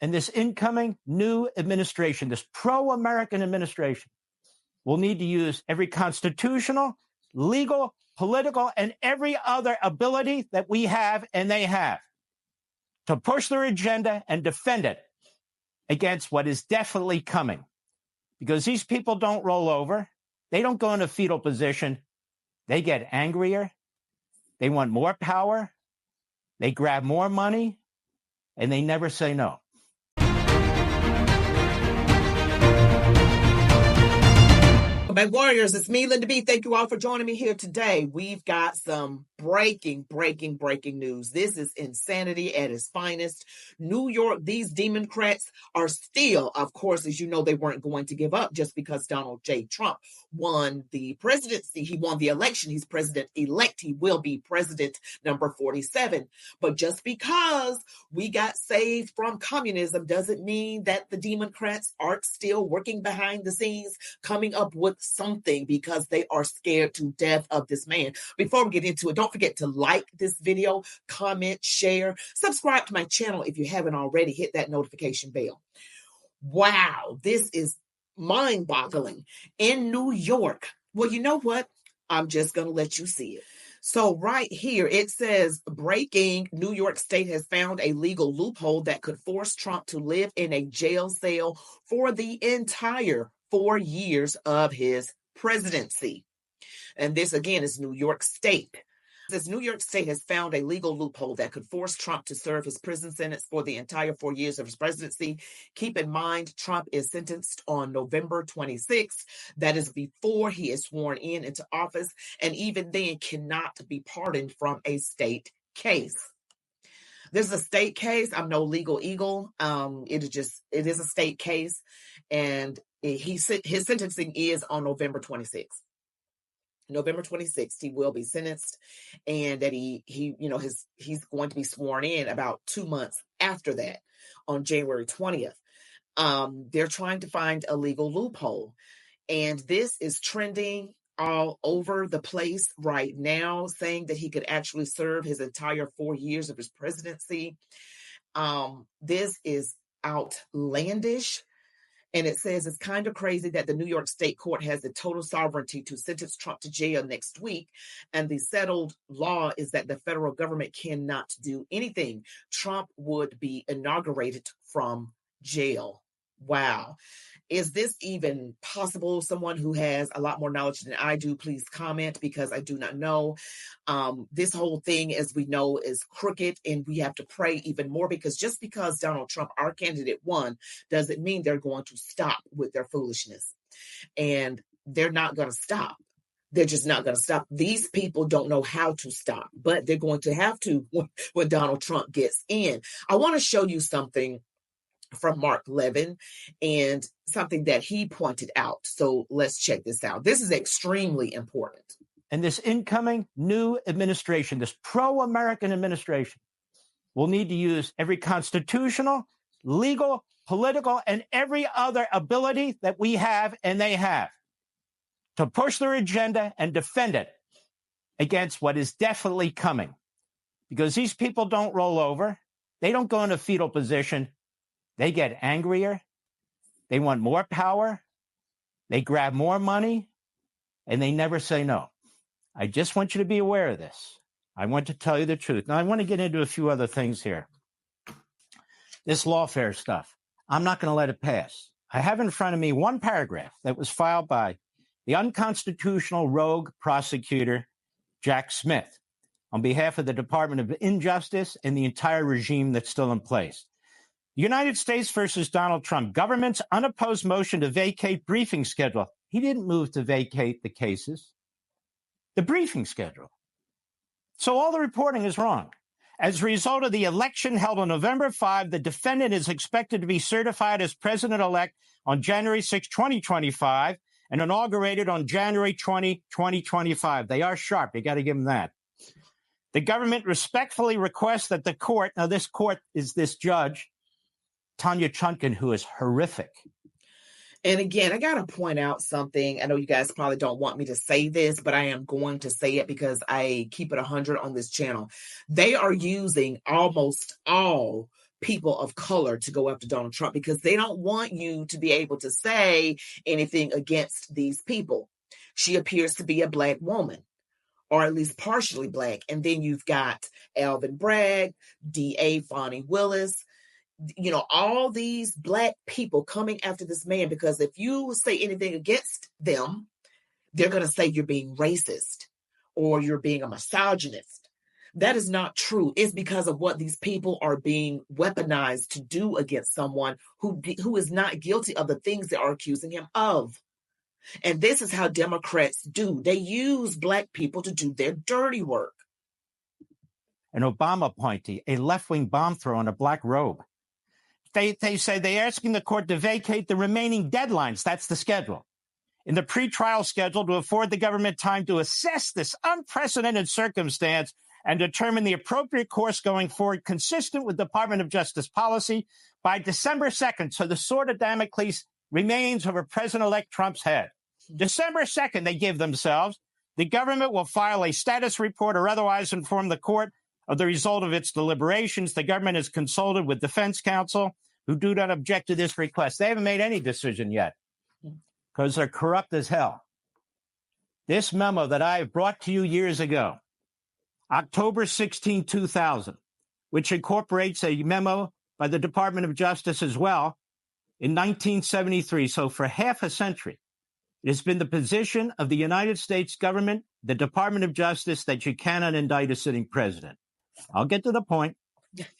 And this incoming new administration, this pro-American administration, will need to use every constitutional, legal, political, and every other ability that we have and they have to push their agenda and defend it against what is definitely coming. Because these people don't roll over. They don't go into fetal position. They get angrier. They want more power. They grab more money, and they never say no. My warriors, it's me, Linda B. Thank you all for joining me here today. We've got some breaking news. This is insanity at its finest. New York, these demoncrats are still, of course, as you know, they weren't going to give up just because Donald J. Trump won the presidency. He won the election. He's president-elect. He will be president number 47. But just because we got saved from communism doesn't mean that the demoncrats aren't still working behind the scenes, coming up with something, because they are scared to death of this man. Before we get into it, don't forget to like this video, comment, share, subscribe to my channel if you haven't already. Hit that notification bell. Wow, this is mind-boggling. In New York. Well, you know what? I'm just going to let you see it. So right here, it says, breaking, New York State has found a legal loophole that could force Trump to live in a jail cell for the entire 4 years of his presidency. And this, again, is New York State. This New York State has found a legal loophole that could force Trump to serve his prison sentence for the entire 4 years of his presidency. Keep in mind, Trump is sentenced on November 26th. That is before he is sworn into office, and even then cannot be pardoned from a state case. This is a state case. I'm no legal eagle. It is a state case, and his sentencing is on November 26th. November 26th, he will be sentenced, and that he's going to be sworn in about 2 months after that, on January 20th. They're trying to find a legal loophole, and this is trending all over the place right now, saying that he could actually serve his entire 4 years of his presidency. This is outlandish. And it says it's kind of crazy that the New York State Court has the total sovereignty to sentence Trump to jail next week. And the settled law is that the federal government cannot do anything. Trump would be inaugurated from jail. Wow. Is this even possible? Someone who has a lot more knowledge than I do, please comment, because I do not know. This whole thing, as we know, is crooked, and we have to pray even more, because just because Donald Trump, our candidate, won, doesn't mean they're going to stop with their foolishness. And they're not going to stop. They're just not going to stop. These people don't know how to stop, but they're going to have to when Donald Trump gets in. I want to show you something from Mark Levin and something that he pointed out. So let's check this out. This is extremely important. And this incoming new administration, this pro-American administration, will need to use every constitutional, legal, political, and every other ability that we have and they have to push their agenda and defend it against what is definitely coming. Because these people don't roll over. They don't go into fetal position. They get angrier. They want more power. They grab more money, and they never say no. I just want you to be aware of this. I want to tell you the truth. Now, I want to get into a few other things here. This lawfare stuff, I'm not going to let it pass. I have in front of me one paragraph that was filed by the unconstitutional rogue prosecutor, Jack Smith, on behalf of the Department of Injustice and the entire regime that's still in place. United States versus Donald Trump, government's unopposed motion to vacate briefing schedule. He didn't move to vacate the cases, the briefing schedule. So all the reporting is wrong. As a result of the election held on November 5, the defendant is expected to be certified as president-elect on January 6, 2025, and inaugurated on January 20, 2025. They are sharp. You got to give them that. The government respectfully requests that the court, now this court is this judge, Tanya Chutkan, who is horrific. And again, I got to point out something. I know you guys probably don't want me to say this, but I am going to say it because I keep it 100 on this channel. They are using almost all people of color to go after Donald Trump because they don't want you to be able to say anything against these people. She appears to be a Black woman, or at least partially Black. And then you've got Alvin Bragg, D.A. Fonnie Willis, all these Black people coming after this man, because if you say anything against them, they're going to say you're being racist or you're being a misogynist. That is not true. It's because of what these people are being weaponized to do against someone who is not guilty of the things they are accusing him of. And this is how Democrats do. They use Black people to do their dirty work. An Obama appointee, a left-wing bomb thrower in a black robe. They say they're asking the court to vacate the remaining deadlines. That's the schedule. In the pretrial schedule to afford the government time to assess this unprecedented circumstance and determine the appropriate course going forward consistent with Department of Justice policy by December 2nd. So the sword of Damocles remains over President-elect Trump's head. December 2nd, they give themselves. The government will file a status report or otherwise inform the court of the result of its deliberations. The government has consulted with defense counsel who do not object to this request. They haven't made any decision yet because they're corrupt as hell. This memo that I brought to you years ago, October 16, 2000, which incorporates a memo by the Department of Justice as well in 1973. So for half a century, it has been the position of the United States government, the Department of Justice, that you cannot indict a sitting president. I'll get to the point.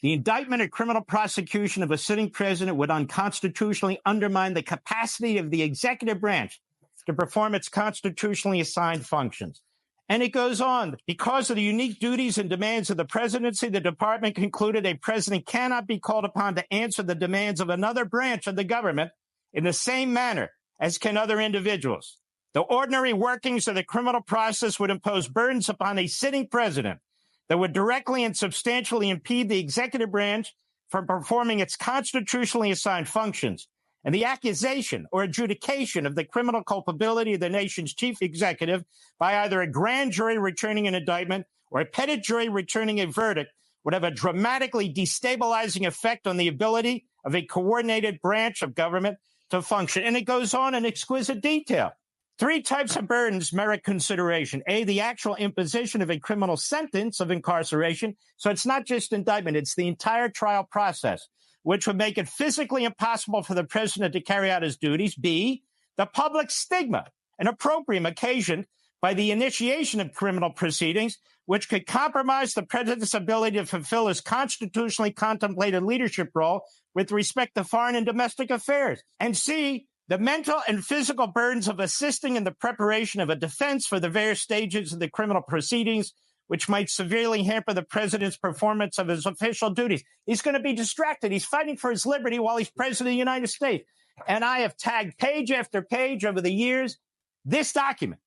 The indictment or criminal prosecution of a sitting president would unconstitutionally undermine the capacity of the executive branch to perform its constitutionally assigned functions. And it goes on. Because of the unique duties and demands of the presidency, the department concluded a president cannot be called upon to answer the demands of another branch of the government in the same manner as can other individuals. The ordinary workings of the criminal process would impose burdens upon a sitting president that would directly and substantially impede the executive branch from performing its constitutionally assigned functions. And the accusation or adjudication of the criminal culpability of the nation's chief executive by either a grand jury returning an indictment or a petit jury returning a verdict would have a dramatically destabilizing effect on the ability of a coordinated branch of government to function. And it goes on in exquisite detail. 3 types of burdens merit consideration. A, the actual imposition of a criminal sentence of incarceration. So it's not just indictment, it's the entire trial process, which would make it physically impossible for the president to carry out his duties. B, the public stigma and opprobrium occasioned by the initiation of criminal proceedings, which could compromise the president's ability to fulfill his constitutionally contemplated leadership role with respect to foreign and domestic affairs. And C, the mental and physical burdens of assisting in the preparation of a defense for the various stages of the criminal proceedings, which might severely hamper the president's performance of his official duties. He's going to be distracted. He's fighting for his liberty while he's president of the United States. And I have tagged page after page over the years this document.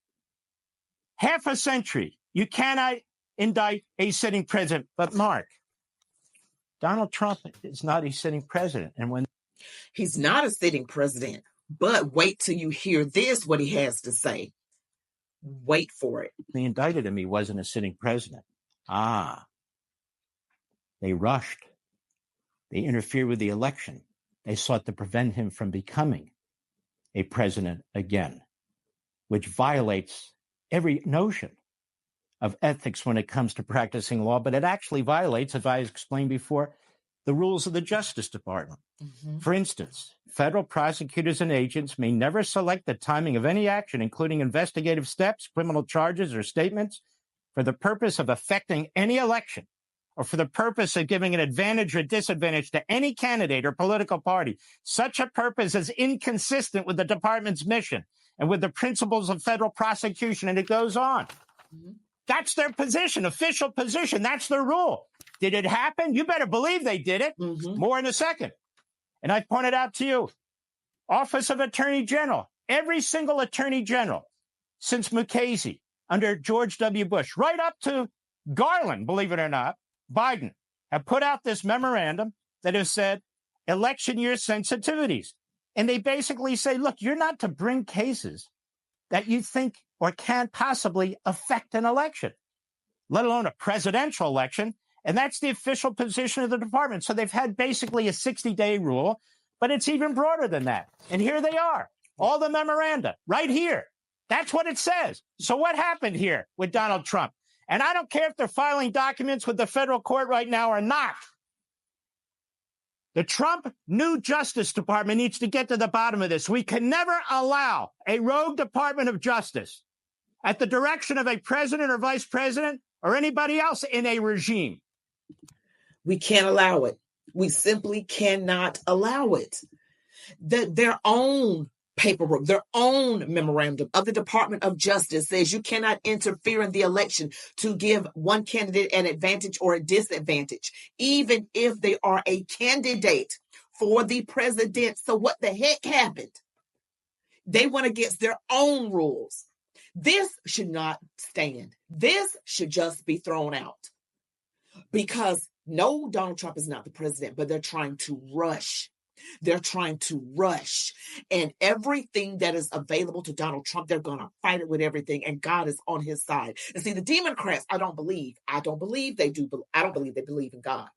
Half a century, you cannot indict a sitting president. But Mark, Donald Trump is not a sitting president. And when he's not a sitting president, but wait till you hear this, what he has to say. Wait for it. They indicted him. He wasn't a sitting president. They rushed. They interfered with the election. They sought to prevent him from becoming a president again, which violates every notion of ethics when it comes to practicing law. But it actually violates, as I explained before, the rules of the Justice Department. Mm-hmm. For instance, federal prosecutors and agents may never select the timing of any action, including investigative steps, criminal charges, or statements, for the purpose of affecting any election or for the purpose of giving an advantage or disadvantage to any candidate or political party. Such a purpose is inconsistent with the department's mission and with the principles of federal prosecution. And it goes on. Mm-hmm. That's their position, official position. That's their rule. Did it happen? You better believe they did it. Mm-hmm. More in a second. And I pointed out to you, Office of Attorney General, every single Attorney General since Mukasey under George W. Bush, right up to Garland, believe it or not, Biden, have put out this memorandum that has said election year sensitivities. And they basically say, look, you're not to bring cases that you think or can possibly affect an election, let alone a presidential election. And that's the official position of the department. So they've had basically a 60-day rule, but it's even broader than that. And here they are, all the memoranda right here. That's what it says. So what happened here with Donald Trump? And I don't care if they're filing documents with the federal court right now or not. The Trump new Justice Department needs to get to the bottom of this. We can never allow a rogue Department of Justice at the direction of a president or vice president or anybody else in a regime. We can't allow it. We simply cannot allow it. Their own paperwork, their own memorandum of the Department of Justice says you cannot interfere in the election to give one candidate an advantage or a disadvantage, even if they are a candidate for the president. So what the heck happened? They went against their own rules. This should not stand. This should just be thrown out. Because no, Donald Trump is not the president, but they're trying to rush. They're trying to rush. And everything that is available to Donald Trump, they're going to fight it with everything. And God is on his side. And see, the demoncrats, I don't believe they do. I don't believe they believe in God.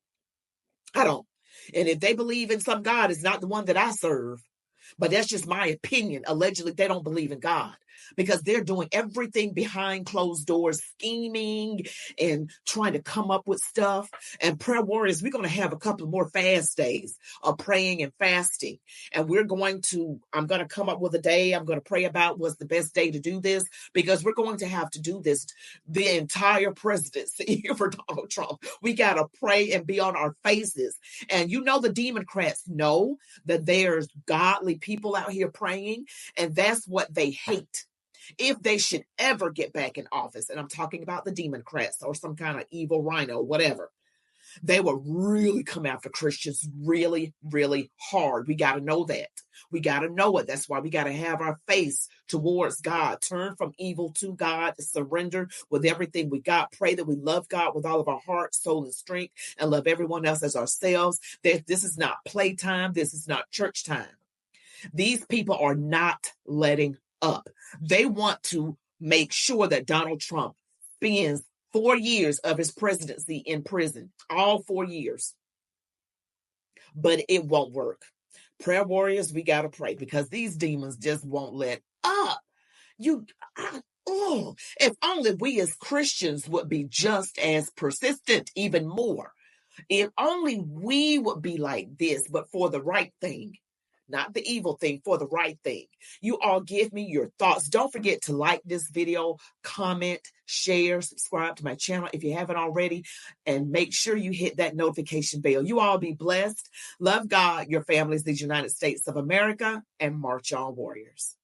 I don't. And if they believe in some God, it's not the one that I serve. But that's just my opinion. Allegedly, they don't believe in God because they're doing everything behind closed doors, scheming and trying to come up with stuff. And prayer warriors, we're going to have a couple more fast days of praying and fasting. And I'm going to come up with a day I'm going to pray about what's the best day to do this, because we're going to have to do this the entire presidency for Donald Trump. We got to pray and be on our faces. And you know, the demoncrats know that there's godly people out here praying, and that's what they hate. If they should ever get back in office, and I'm talking about the demoncrats or some kind of evil rhino, whatever, they will really come after Christians really, really hard. We got to know that. We got to know it. That's why we got to have our face towards God. Turn from evil to God. Surrender with everything we got. Pray that we love God with all of our heart, soul, and strength, and love everyone else as ourselves. This is not playtime. This is not church time. These people are not letting up. They want to make sure that Donald Trump spends 4 years of his presidency in prison, all 4 years. But it won't work. Prayer warriors, we got to pray because these demons just won't let up. If only we as Christians would be just as persistent, even more. If only we would be like this, but for the right thing. Not the evil thing, for the right thing. You all give me your thoughts. Don't forget to like this video, comment, share, subscribe to my channel if you haven't already, and make sure you hit that notification bell. You all be blessed. Love God, your families, the United States of America, and march on, warriors.